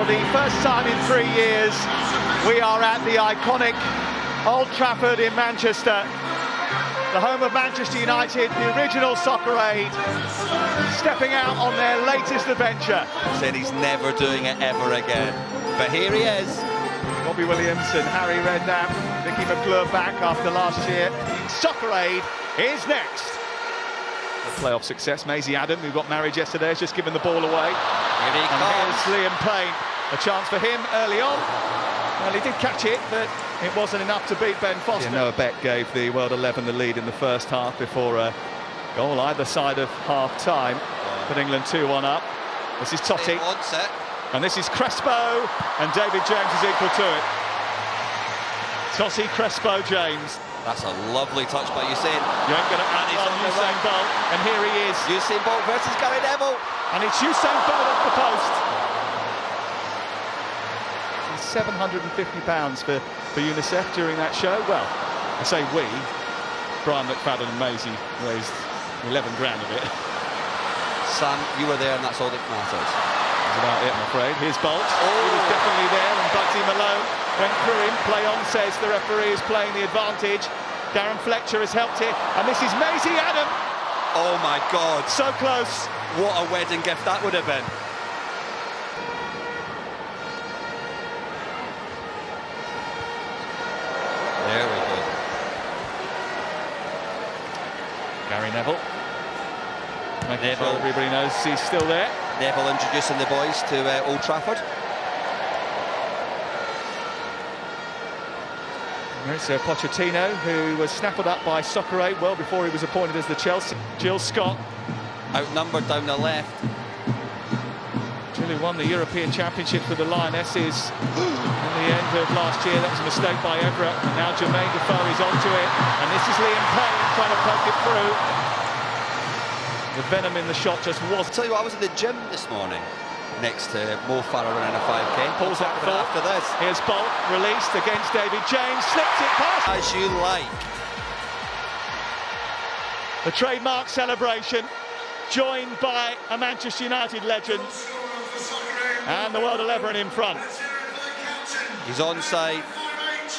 the first time in 3 years, we are at the iconic Old Trafford in Manchester, the home of Manchester United, the original soccer aid, stepping out on their latest adventure. Said he's never doing it ever again, but here he is. Robbie Williams and Harry Redknapp, Nicky McClure back after last year. Soccer aid is next. The playoff success, Maisie Adam, who got married yesterday, has just given the ball away. Here he comes. Here's Liam Payne, a chance for him early on. Well, he did catch it, but it wasn't enough to beat Ben Foster. Noah Beck gave the World 11 the lead in the first half before a goal either side of half-time. Put England 2-1 up. This is Totti. And this is Crespo, and David James is equal to it. Totti, Crespo, James. That's a lovely touch by Usain. You ain't going to outrun Usain Bolt, and here he is. Usain Bolt versus Gary Neville. And it's Usain Bolt off the post. It's £750 for UNICEF during that show. Well, I say we. Brian McFadden and Maisie raised 11 grand of it. Sam, you were there, and that's all that matters. That's about it, I'm afraid. Here's Bolt. He was definitely there, and Bugsy Malone went through him. Play on, says the referee is playing the advantage. Darren Fletcher has helped here, and this is Maisie Adam. Oh my God. So close. What a wedding gift that would have been. There we go. Gary Neville. Making sure everybody knows he's still there. Neville introducing the boys to Old Trafford. There's Pochettino, who was snaffled up by Soccer Aid well before he was appointed as the Chelsea. Jill Scott. Outnumbered down the left. Jill, who won the European Championship for the Lionesses in the end of last year. That was a mistake by Everett. And now Jermaine Defoe is onto it. And this is Liam Payne trying to poke it through. The venom in the shot just was. I'll tell you what, I was at the gym this morning next to Mo Farah running a 5k. Pulls that thought. After this. Here's Bolt, released against David James, slips it past. As you like. The trademark celebration, joined by a Manchester United legend, and the World 11 in front. He's onside.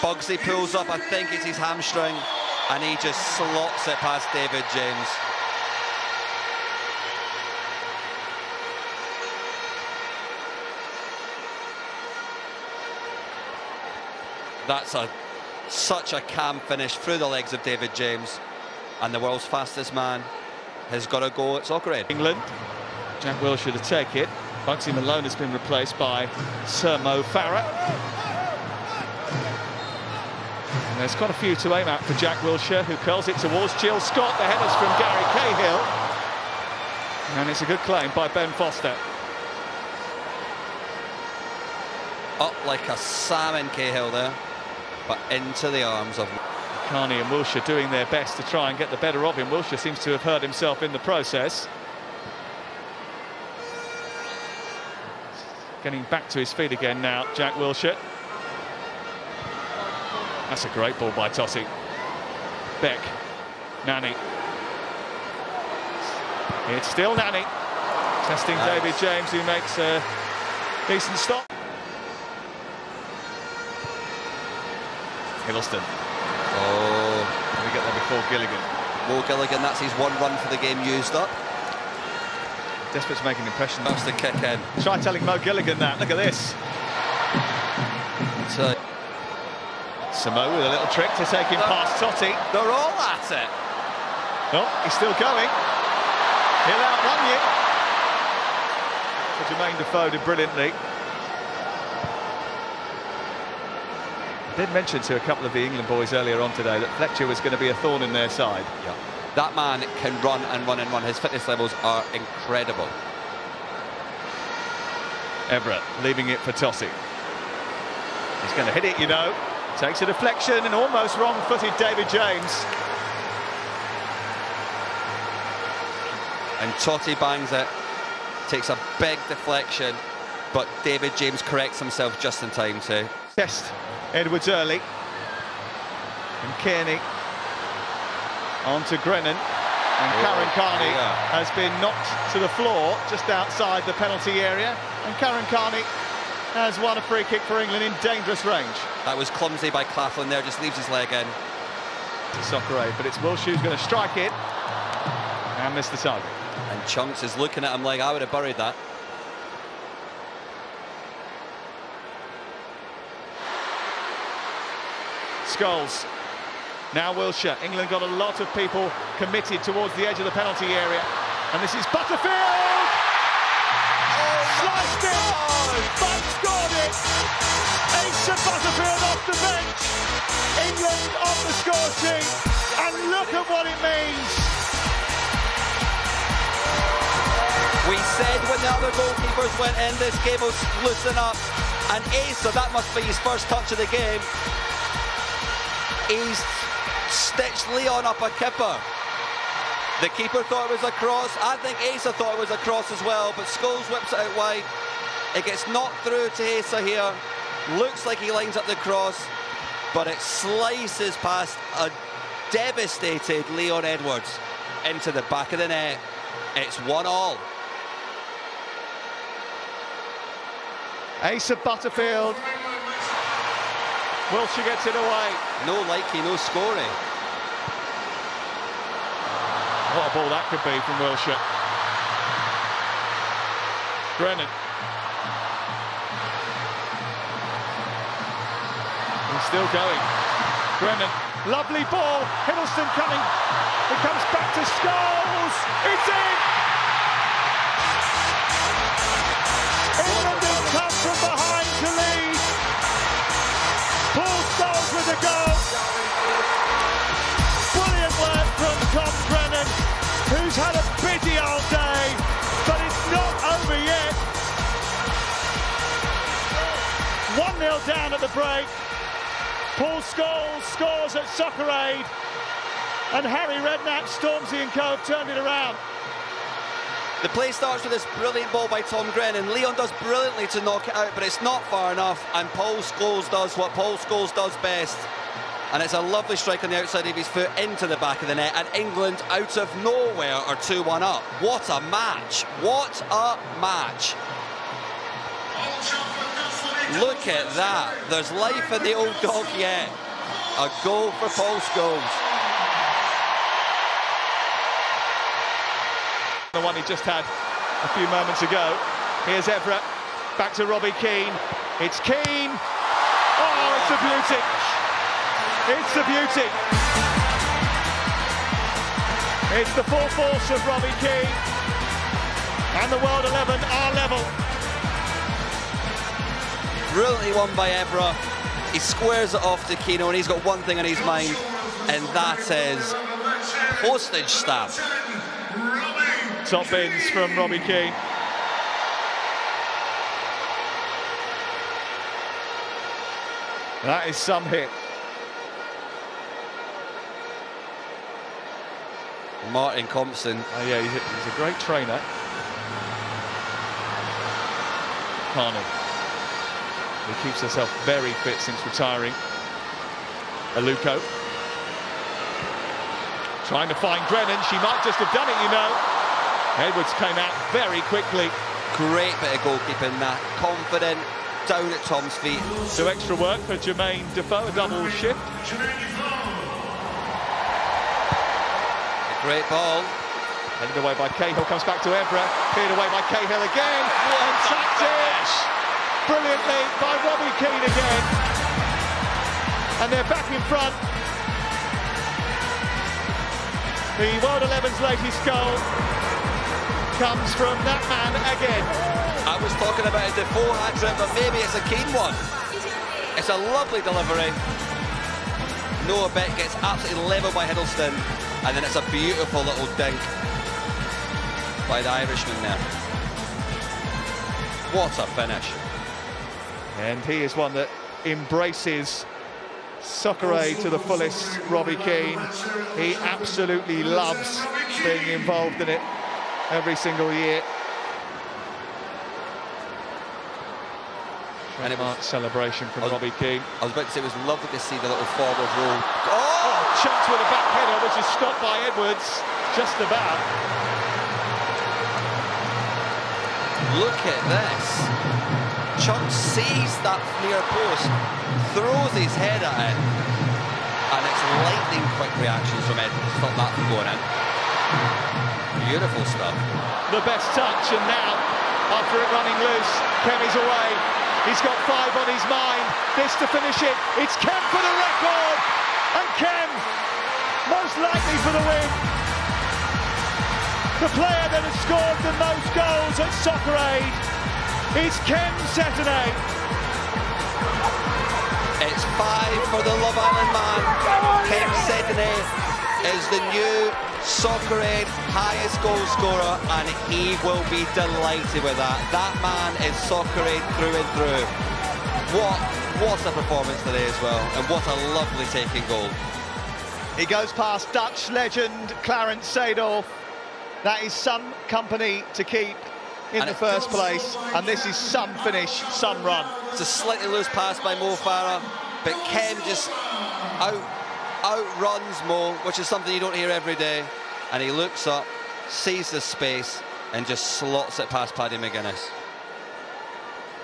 Bugsy pulls up, I think it's his hamstring, and he just slots it past David James. That's such a calm finish through the legs of David James, and the world's fastest man has got to go at Soccer Aid. England, Jack Wilshere to take it. Bugsy Malone has been replaced by Sir Mo Farah. And there's quite a few to aim at for Jack Wilshere, who curls it towards Jill Scott. The header's from Gary Cahill, and it's a good claim by Ben Foster. Up like a salmon, Cahill there, but into the arms of Carney and Wilshere doing their best to try and get the better of him. Wilshere seems to have hurt himself in the process. Getting back to his feet again now, Jack Wilshere. That's a great ball by Totti. Beck, Nani. It's still Nani. Testing David James, who makes a decent stop. Hiddleston. Oh, Let me get there before Gilligan. Mo Gilligan, that's his one run for the game used up. Desperate to make an impression. That's the kick in. Try telling Mo Gilligan that. Look at this. So, Samo with a little trick to take him past Totti. they're all at it. Oh, he's still going. He'll outrun you. So Jermaine Defoe did brilliantly. I did mention to a couple of the England boys earlier on today that Fletcher was going to be a thorn in their side. Yeah. That man can run and run and run. His fitness levels are incredible. Everett leaving it for Totti. He's going to hit it, you know. Takes a deflection and almost wrong-footed David James. And Totti bangs it. Takes a big deflection, but David James corrects himself just in time too. Test Edwards early. And Kearney on to Grennan. And Karen Carney has been knocked to the floor just outside the penalty area. And Karen Carney has won a free kick for England in dangerous range. That was clumsy by Claflin there, just leaves his leg in. Soccer aid, but it's Wilsh who's going to strike it and miss the target. And Chunks is looking at him like, I would have buried that. Scholes. Now Wilshere. England got a lot of people committed towards the edge of the penalty area. And this is Butterfield! Sliced it! But scored it! Asa Butterfield off the bench. England on the score sheet. And look at what it means. We said when the other goalkeepers went in, this game will loosen up. And Asa, that must be his first touch of the game. He's stitched Leon up a kipper. The keeper thought it was a cross. I think Asa thought it was a cross as well, but Scholes whips it out wide. It gets knocked through to Asa here. Looks like he lines up the cross, but it slices past a devastated Leon Edwards into the back of the net. It's 1-1. Asa Butterfield. Wilshere gets it away. No likey, no scoring. What a ball that could be from Wilshere. Brennan. He's still going. Brennan, lovely ball. Hiddleston coming. It comes back to Scholes. It's in! England has come from behind to lead. Paul Scholes with a goal. Brilliant work from Tom Brennan, who's had a busy old day, but it's not over yet. 1-0 down at the break. Paul Scholes scores at Soccer Aid, and Harry Redknapp, Stormzy and Co have turned it around. The play starts with this brilliant ball by Tom Grennan. Leon does brilliantly to knock it out, but it's not far enough, and Paul Scholes does what Paul Scholes does best. And it's a lovely strike on the outside of his foot into the back of the net, and England, out of nowhere, are 2-1 up. What a match! What a match! Look at that. There's life in the old dog yet. A goal for Paul Scholes. The one he just had a few moments ago. Here's Evra, back to Robbie Keane. It's Keane. Oh, it's a beauty. It's a beauty. It's the full force of Robbie Keane. And the World 11 are level. Brilliantly won by Evra. He squares it off to Keno, and he's got one thing on his mind, and that is postage stamp. Top bins from Robbie Keane. That is some hit. Martin Compson. Oh yeah, he's a great trainer. Carney. He keeps herself very fit since retiring. Aluko. Trying to find Brennan. She might just have done it, you know. Edwards came out very quickly. Great bit of goalkeeping that. Confident, down at Tom's feet. So extra work for Jermaine Defoe, a double shift. A great ball. Headed away by Cahill, comes back to Evra. Cleared away by Cahill again. And tapped it brilliantly by Robbie Keane again. And they're back in front. The World 11's latest goal comes from that man again. I was talking about a Defoe hat-trick, but maybe it's a Keane one. It's a lovely delivery. Noah Beck gets absolutely levelled by Hiddleston, and then it's a beautiful little dink by the Irishman there. What a finish. And he is one that embraces Soccer Aid to the fullest, Robbie Keane. He absolutely loves being involved in it every single year. And it was celebration from Robbie Keane. I was about to say it was lovely to see the little forward roll. Oh, Chunks with a back header, which is stopped by Edwards, just about. Look at this. Chung sees that near post, throws his head at it, and it's lightning quick reactions from Ed to stop that from going in. Beautiful stuff. The best touch, and now, after it running loose, Kem is away. He's got 5 on his mind. This to finish it. It's Kem for the record, and Kem most likely for the win. The player that has scored the most goals at Soccer Aid is Kem Cetinay. It's 5 for the Love Island man. Kem Cetinay is the new Soccer Aid highest goal scorer, and he will be delighted with that. That man is Soccer Aid through and through. What a performance today as well, and what a lovely taking goal. He goes past Dutch legend Clarence Seedorf. That is some company to keep in the first place, and this is some finish, some run. It's a slightly loose pass by Mo Farah, but Kem just outruns Mo, which is something you don't hear every day, and he looks up, sees the space, and just slots it past Paddy McGuinness.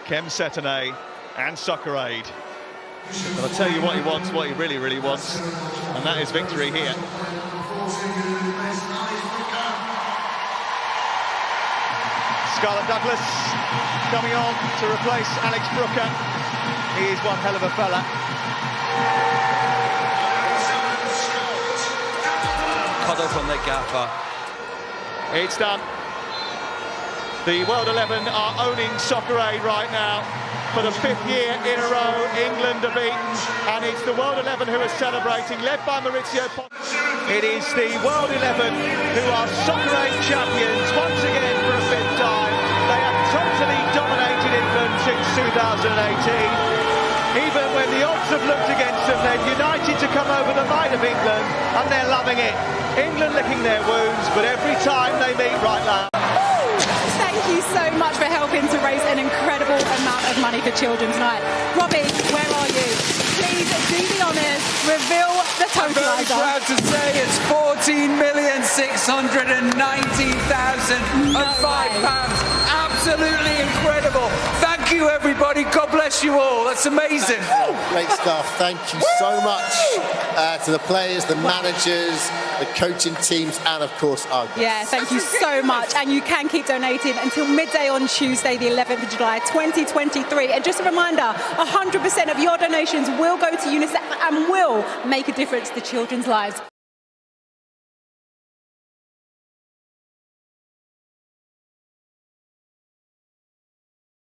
Kem Cetinay and Soccer Aid. But I'll tell you what he wants, what he really, really wants, and that is victory here. Scarlett Douglas coming on to replace Alex Brooker. He is one hell of a fella. Cuddle from the gaffer. It's done. The World 11 are owning Soccer Aid right now. For the 5th year in a row, England are beaten, and it's the World 11 who are celebrating, led by Maurizio Pochettino. It is the World 11 who are Soccer Aid champions once again for a 5th time. They have totally dominated England since 2018. Even when the odds have looked against them, they've united to come over the might of England, and they're loving it. England licking their wounds, but every time they meet right now. Thank you so much for helping to raise an incredible amount of money for Children's Night. Robbie, where are you? Please do the honours, reveal the totaliser. I'm very proud to say it's £14,690,005. Absolutely incredible. Thank you, everybody. God bless you all. That's amazing. Great stuff. Thank you so much to the players, the managers, the coaching teams, and of course our guests. Yeah, thank you so much. And you can keep donating until midday on Tuesday, the 11th of July, 2023. And just a reminder, 100% of your donations will go to UNICEF and will make a difference to children's lives.